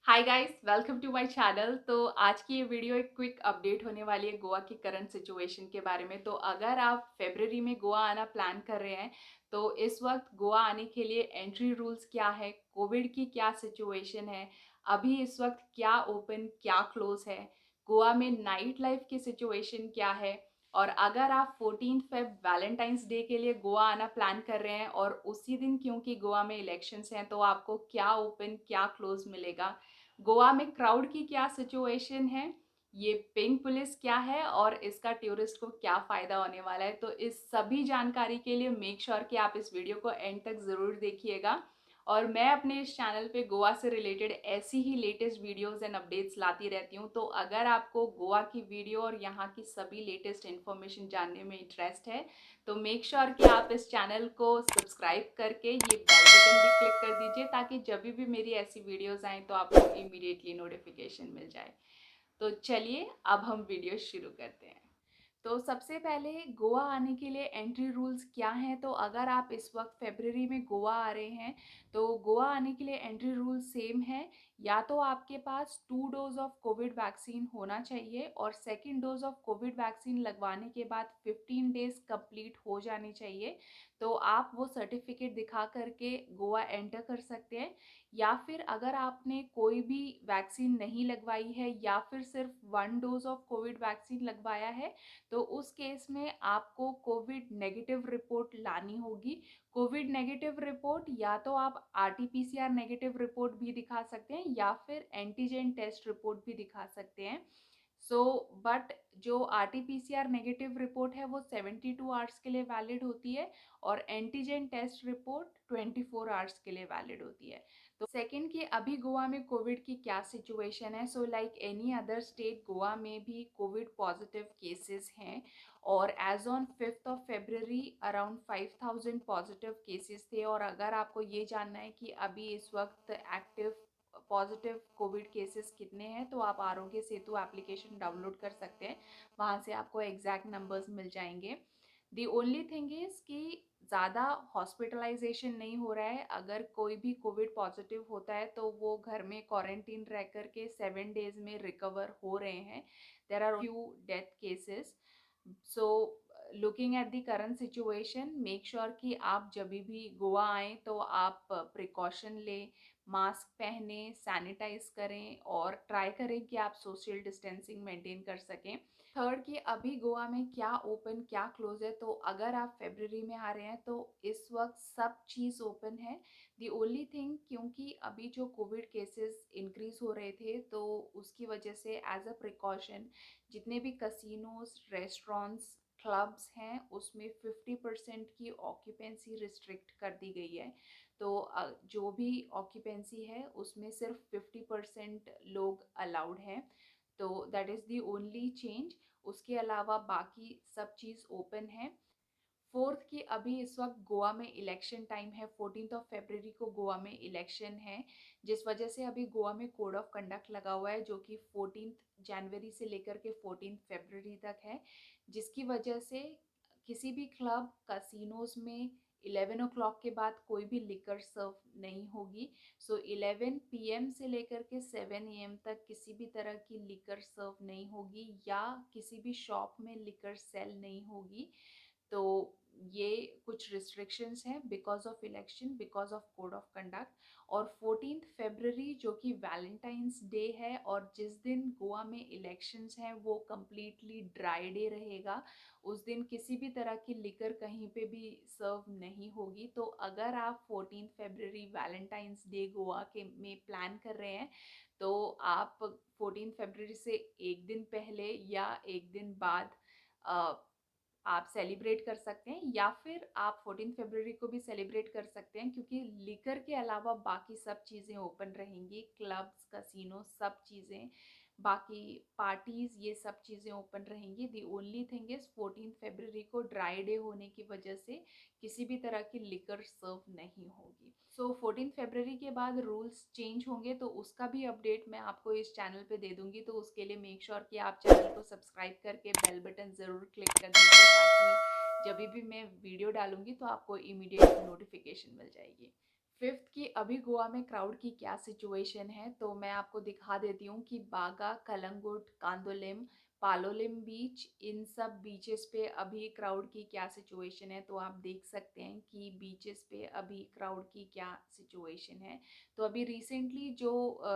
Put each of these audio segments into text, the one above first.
Hi guys, welcome to my channel. तो आज की ये वीडियो एक क्विक अपडेट होने वाली है गोवा की करंट सिचुएशन के बारे में। तो अगर आप फरवरी में गोवा आना प्लान कर रहे हैं तो इस वक्त गोवा आने के लिए एंट्री रूल्स क्या है, कोविड की क्या सिचुएशन है, अभी इस वक्त क्या ओपन क्या क्लोज है, गोवा में नाइट लाइफ की सिचुएशन क्या है, और अगर आप 14 फेब वैलेंटाइंस डे के लिए गोवा आना प्लान कर रहे हैं और उसी दिन क्योंकि गोवा में इलेक्शंस हैं तो आपको क्या ओपन क्या क्लोज मिलेगा, गोवा में क्राउड की क्या सिचुएशन है, ये पिंक पुलिस क्या है और इसका टूरिस्ट को क्या फ़ायदा होने वाला है। तो इस सभी जानकारी के लिए मेक श्योर कि आप इस वीडियो को एंड तक ज़रूर देखिएगा। और मैं अपने इस चैनल पे गोवा से रिलेटेड ऐसी ही लेटेस्ट वीडियोस एंड अपडेट्स लाती रहती हूँ। तो अगर आपको गोवा की वीडियो और यहाँ की सभी लेटेस्ट इन्फॉर्मेशन जानने में इंटरेस्ट है तो मेक श्योर कि आप इस चैनल को सब्सक्राइब करके ये बेल बटन भी क्लिक कर दीजिए ताकि जब भी मेरी ऐसी वीडियोस आएँ तो आपको इमीडिएटली नोटिफिकेशन मिल जाए। तो चलिए अब हम वीडियो शुरू करते हैं। तो सबसे पहले गोवा आने के लिए एंट्री रूल्स क्या हैं। तो अगर आप इस वक्त फरवरी में गोवा आ रहे हैं तो गोवा आने के लिए एंट्री रूल सेम है। या तो आपके पास 2 डोज ऑफ कोविड वैक्सीन होना चाहिए और second dose of Covid vaccine लगवाने के बाद 15 डेज कंप्लीट हो जाने चाहिए। तो आप वो सर्टिफिकेट दिखा करके गोवा एंटर कर सकते हैं। या फिर अगर आपने कोई भी वैक्सीन नहीं लगवाई है या फिर सिर्फ 1 डोज ऑफ कोविड वैक्सीन लगवाया है तो उस केस में आपको कोविड नेगेटिव रिपोर्ट लानी होगी। कोविड नेगेटिव रिपोर्ट या तो आप आरटीपीसीआर नेगेटिव रिपोर्ट भी दिखा सकते हैं या फिर एंटीजन टेस्ट रिपोर्ट भी दिखा सकते हैं। बट जो आरटीपीसीआर नेगेटिव रिपोर्ट है वो 72 आवर्स के लिए वैलिड होती है और एंटीजन टेस्ट रिपोर्ट 24 आवर्स के लिए वैलिड होती है। तो सेकेंड कि अभी गोवा में कोविड की क्या सिचुएशन है। So like any other state Goa में भी कोविड पॉजिटिव केसेस हैं और एज ऑन 5 फरवरी अराउंड 5000 पॉजिटिव केसेस थे। और अगर आपको ये जानना है कि अभी इस वक्त एक्टिव पॉजिटिव कोविड केसेस कितने हैं तो आप आरोग्य सेतु एप्लीकेशन डाउनलोड कर सकते हैं, वहाँ से आपको एग्जैक्ट नंबर्स मिल जाएंगे। दी ओनली थिंग इज़ कि ज़्यादा हॉस्पिटलाइजेशन नहीं हो रहा है। अगर कोई भी कोविड पॉजिटिव होता है तो वो घर में क्वारंटीन रह कर के 7 डेज में रिकवर हो रहे हैं। There are few death cases. So looking at the current situation make sure कि आप जब भी गोवा आएँ तो आप प्रिकॉशन लें, मास्क पहने, सैनिटाइज करें और ट्राई करें कि आप सोशल डिस्टेंसिंग मेंटेन कर सकें। थर्ड कि अभी गोवा में क्या ओपन क्या क्लोज है। तो अगर आप फरवरी में आ रहे हैं तो इस वक्त सब चीज़ ओपन है। दी ओनली थिंग क्योंकि अभी जो कोविड केसेस इंक्रीज हो रहे थे तो उसकी वजह से एज अ प्रिकॉशन जितने भी कसिनोज रेस्टोरेंट्स क्लब्स हैं उसमें 50% की ऑक्यूपेंसी रिस्ट्रिक्ट कर दी गई है। तो जो भी ऑक्यूपेंसी है उसमें सिर्फ 50% लोग अलाउड हैं। तो that is the only change. उसके अलावा बाकी सब चीज़ ओपन है। फोर्थ कि अभी इस वक्त गोवा में इलेक्शन टाइम है। 14 फरवरी को गोवा में इलेक्शन है जिस वजह से अभी गोवा में कोड ऑफ कंडक्ट लगा हुआ है जो कि 14 जनवरी से लेकर के 14 फरवरी तक है, जिसकी वजह से किसी भी क्लब कसिनोज में 11 o'clock के बाद कोई भी लिकर सर्व नहीं होगी। 11 PM से लेकर के 7 AM तक किसी भी तरह की लिकर सर्व नहीं होगी या किसी भी शॉप में लिकर सेल नहीं होगी। तो ये कुछ रिस्ट्रिक्शंस हैं because of election, because of code of conduct. और 14 फरवरी जो कि वैलेंटाइंस डे है और जिस दिन गोवा में इलेक्शंस हैं वो कम्प्लीटली ड्राई डे रहेगा। उस दिन किसी भी तरह की लिकर कहीं पे भी सर्व नहीं होगी। तो अगर आप 14 फरवरी वैलेंटाइंस डे गोवा के में प्लान कर रहे हैं तो आप 14 फरवरी से एक दिन पहले या एक दिन बाद आप सेलिब्रेट कर सकते हैं या फिर आप 14 फरवरी को भी सेलिब्रेट कर सकते हैं क्योंकि लिकर के अलावा बाकी सब चीज़ें ओपन रहेंगी। क्लब्स कसिनो सब चीज़ें, बाकी पार्टीज ये सब चीज़ें ओपन रहेंगी। दी ओनली थिंग इज़ 14 फरवरी को ड्राई डे होने की वजह से किसी भी तरह की लिकर सर्व नहीं होगी। 14 फरवरी के बाद रूल्स चेंज होंगे तो उसका भी अपडेट मैं आपको इस चैनल पे दे दूंगी। तो उसके लिए मेक श्योर कि आप चैनल को सब्सक्राइब करके बेल बटन ज़रूर क्लिक कर दीजिए ताकि जब भी मैं वीडियो डालूंगी तो आपको इमीडिएट नोटिफिकेशन मिल जाएगी। 5th की अभी गोवा में क्राउड की क्या सिचुएशन है, तो मैं आपको दिखा देती हूँ कि बागा, कलंगुट, कांदोलिम, पालोलिम बीच, इन सब बीचेस पे अभी क्राउड की क्या सिचुएशन है। तो आप देख सकते हैं कि बीचेस पे अभी क्राउड की क्या सिचुएशन है। तो अभी रिसेंटली जो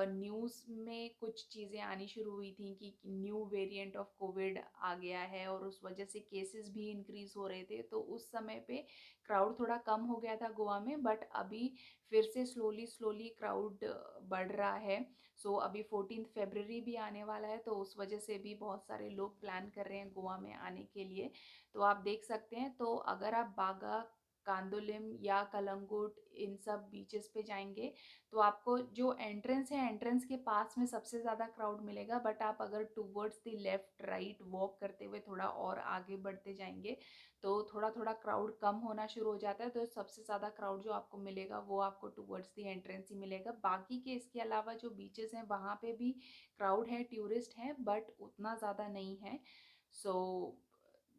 न्यूज़ में कुछ चीज़ें आनी शुरू हुई थी कि न्यू वेरिएंट ऑफ कोविड आ गया है और उस वजह से केसेस भी इंक्रीज हो रहे थे, तो उस समय पे क्राउड थोड़ा कम हो गया था गोवा में, बट अभी फिर से स्लोली स्लोली क्राउड बढ़ रहा है। सो अभी 14 फरवरी भी आने वाला है, तो उस वजह से भी बहुत सारे लोग प्लान कर रहे हैं गोवा में आने के लिए। तो आप देख सकते हैं, तो अगर आप बागा, कांदोलिम या कलंगुट इन सब बीचेस पे जाएंगे तो आपको जो एंट्रेंस है, एंट्रेंस के पास में सबसे ज़्यादा क्राउड मिलेगा। बट आप अगर towards the left right walk करते हुए थोड़ा और आगे बढ़ते जाएंगे तो थोड़ा थोड़ा क्राउड कम होना शुरू हो जाता है। तो सबसे ज़्यादा क्राउड जो आपको मिलेगा वो आपको टूवर्ड्स दी एंट्रेंस ही मिलेगा। बाकी के इसके अलावा जो बीचेस हैं वहाँ पे भी क्राउड है, टूरिस्ट हैं, बट उतना ज़्यादा नहीं है। सो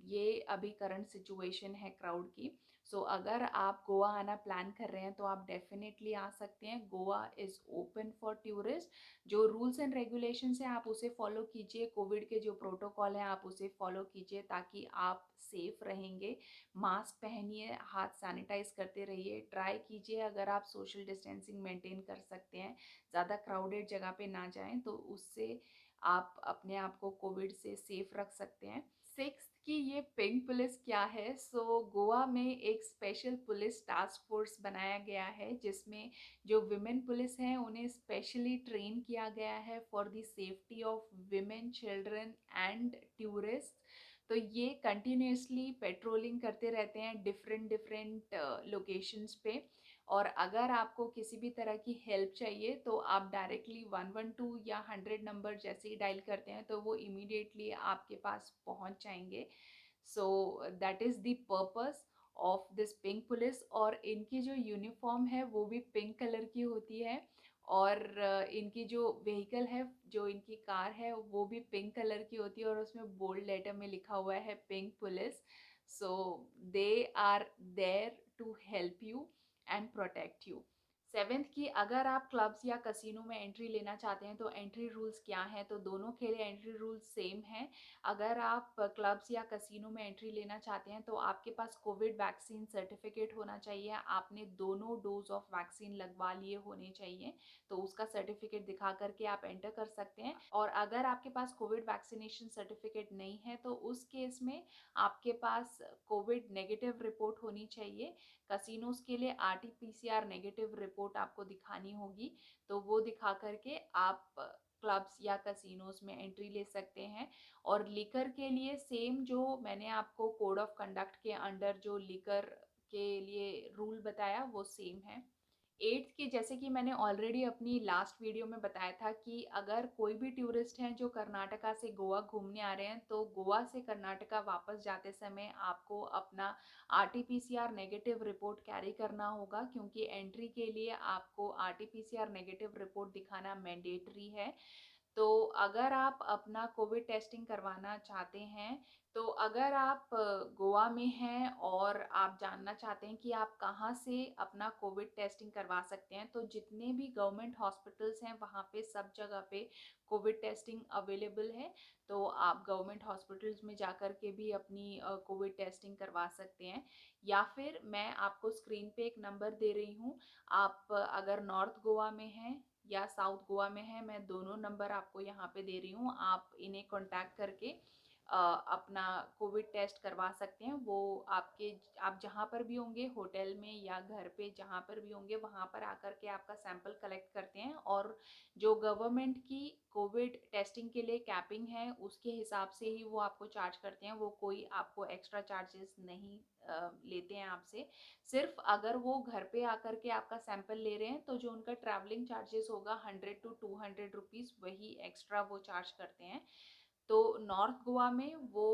ये अभी करंट सिचुएशन है क्राउड की। सो अगर आप गोवा आना प्लान कर रहे हैं तो आप डेफिनेटली आ सकते हैं। Goa is open for tourist. जो रूल्स एंड रेगुलेशंस हैं आप उसे फॉलो कीजिए। कोविड के जो प्रोटोकॉल हैं आप उसे फॉलो कीजिए ताकि आप सेफ रहेंगे। मास्क पहनिए, हाथ सैनिटाइज करते रहिए, ट्राई कीजिए अगर आप सोशल डिस्टेंसिंग मेंटेन कर सकते हैं, ज़्यादा क्राउडेड जगह पे ना जाएं, तो उससे आप अपने आप को कोविड से सेफ रख सकते हैं। 6th की ये पिंक पुलिस क्या है? सो गोवा में एक स्पेशल पुलिस टास्क फोर्स बनाया गया है जिसमें जो विमेन पुलिस हैं उन्हें स्पेशली ट्रेन किया गया है for the safety of women, children and tourist. तो ये कंटिन्यूसली पेट्रोलिंग करते रहते हैं डिफरेंट डिफरेंट लोकेशंस पे। और अगर आपको किसी भी तरह की हेल्प चाहिए तो आप डायरेक्टली 112 या 100 नंबर जैसे ही डायल करते हैं तो वो इमीडिएटली आपके पास पहुंच जाएंगे। So that is the purpose of this pink police. और इनकी जो यूनिफॉर्म है वो भी पिंक कलर की होती है। और इनकी जो व्हीकल है, जो इनकी कार है, वो भी पिंक कलर की होती है और उसमें बोल्ड लेटर में लिखा हुआ है pink police. So they are there to help you and protect you. 7th की अगर आप क्लब्स या कसिनो में एंट्री लेना चाहते हैं तो एंट्री रूल्स क्या हैं? तो दोनों के लिए एंट्री रूल्स सेम हैं। अगर आप क्लब्स या कसिनो में एंट्री लेना चाहते हैं तो आपके पास कोविड वैक्सीन सर्टिफिकेट होना चाहिए। आपने दोनों डोज ऑफ वैक्सीन लगवा लिए होने चाहिए, तो उसका सर्टिफिकेट दिखा करके आप एंटर कर सकते हैं। और अगर आपके पास कोविड वैक्सीनेशन सर्टिफिकेट नहीं है तो उस केस में आपके पास कोविड नेगेटिव रिपोर्ट होनी चाहिए। कसिनोज के लिए RT-PCR नेगेटिव रिपोर्ट आपको दिखानी होगी, तो वो दिखा करके आप क्लब्स या कसिनोज में एंट्री ले सकते हैं। और लिकर के लिए सेम जो मैंने आपको कोड ऑफ कंडक्ट के अंडर जो लिकर के लिए रूल बताया वो सेम है। 8th की जैसे कि मैंने ऑलरेडी अपनी लास्ट वीडियो में बताया था कि अगर कोई भी टूरिस्ट हैं जो कर्नाटका से गोवा घूमने आ रहे हैं तो गोवा से कर्नाटका वापस जाते समय आपको अपना RT-PCR नेगेटिव रिपोर्ट कैरी करना होगा, क्योंकि एंट्री के लिए आपको RT-PCR नेगेटिव रिपोर्ट दिखाना मैंडेटरी है। तो अगर आप अपना कोविड टेस्टिंग करवाना चाहते हैं, तो अगर आप गोवा में हैं और आप जानना चाहते हैं कि आप कहाँ से अपना कोविड टेस्टिंग करवा सकते हैं, तो जितने भी गवर्नमेंट हॉस्पिटल्स हैं वहाँ पे सब जगह पे कोविड टेस्टिंग अवेलेबल है। तो आप गवर्नमेंट हॉस्पिटल्स में जाकर के भी अपनी कोविड टेस्टिंग करवा सकते हैं। या फिर मैं आपको स्क्रीन पे एक नंबर दे रही हूँ, आप अगर नॉर्थ गोवा में हैं या साउथ गोवा में है, मैं दोनों नंबर आपको यहाँ पे दे रही हूँ। आप इन्हें कांटेक्ट करके अपना कोविड टेस्ट करवा सकते हैं। वो आप जहाँ पर भी होंगे, होटल में या घर पे जहाँ पर भी होंगे, वहाँ पर आकर के आपका सैंपल कलेक्ट करते हैं। और जो गवर्नमेंट की कोविड टेस्टिंग के लिए कैपिंग है उसके हिसाब से ही वो आपको चार्ज करते हैं। वो कोई आपको एक्स्ट्रा चार्जेस नहीं लेते हैं आपसे। सिर्फ अगर वो घर पे आकर के आपका सैंपल ले रहे हैं तो जो उनका ट्रैवलिंग चार्जेस होगा 100 to 200 रुपीज़, वही एक्स्ट्रा वो चार्ज करते हैं। तो नॉर्थ गोवा में वो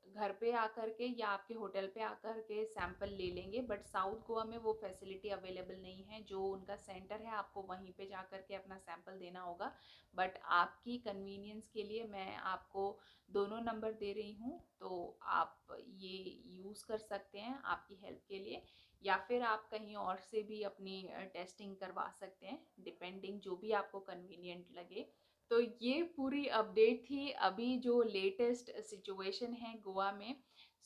घर पे आकर के या आपके होटल पे आकर के सैंपल ले लेंगे, बट साउथ गोवा में वो फैसिलिटी अवेलेबल नहीं है। जो उनका सेंटर है आपको वहीं पे जा कर के अपना सैंपल देना होगा। बट आपकी कन्वीनियंस के लिए मैं आपको दोनों नंबर दे रही हूँ, तो आप ये यूज़ कर सकते हैं आपकी हेल्प के लिए, या फिर आप कहीं और से भी अपनी टेस्टिंग करवा सकते हैं, डिपेंडिंग जो भी आपको कन्वीनियंट लगे। तो ये पूरी अपडेट थी अभी जो लेटेस्ट सिचुएशन है गोवा में।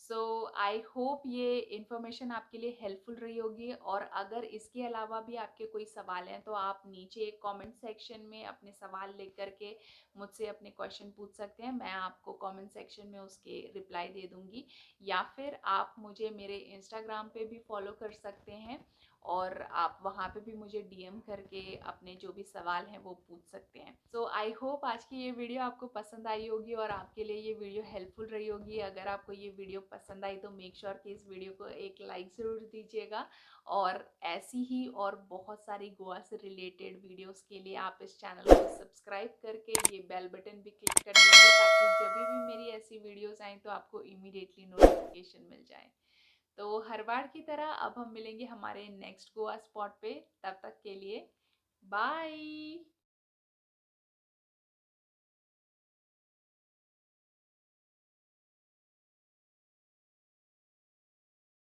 सो आई होप ये इन्फॉर्मेशन आपके लिए हेल्पफुल रही होगी, और अगर इसके अलावा भी आपके कोई सवाल हैं तो आप नीचे कमेंट सेक्शन में अपने सवाल लेकर के मुझसे अपने क्वेश्चन पूछ सकते हैं। मैं आपको कमेंट सेक्शन में उसके रिप्लाई दे दूंगी, या फिर आप मुझे मेरे इंस्टाग्राम पे भी फॉलो कर सकते हैं, और आप वहाँ पे भी मुझे डीएम करके अपने जो भी सवाल हैं वो पूछ सकते हैं। सो आई होप आज की ये वीडियो आपको पसंद आई होगी और आपके लिए ये वीडियो हेल्पफुल रही होगी। अगर आपको ये वीडियो पसंद आई तो मेक श्योर कि इस वीडियो को एक लाइक ज़रूर दीजिएगा, और ऐसी ही और बहुत सारी गोवा से रिलेटेड वीडियोस के लिए आप इस चैनल को सब्सक्राइब करके ये बेल बटन भी क्लिक कर दीजिए, ताकि जब भी मेरी ऐसी वीडियोस आएँ तो आपको इमीडिएटली नोटिफिकेशन मिल जाए। तो हर बार की तरह अब हम मिलेंगे हमारे नेक्स्ट गोवा स्पॉट पे। तब तक के लिए बाय।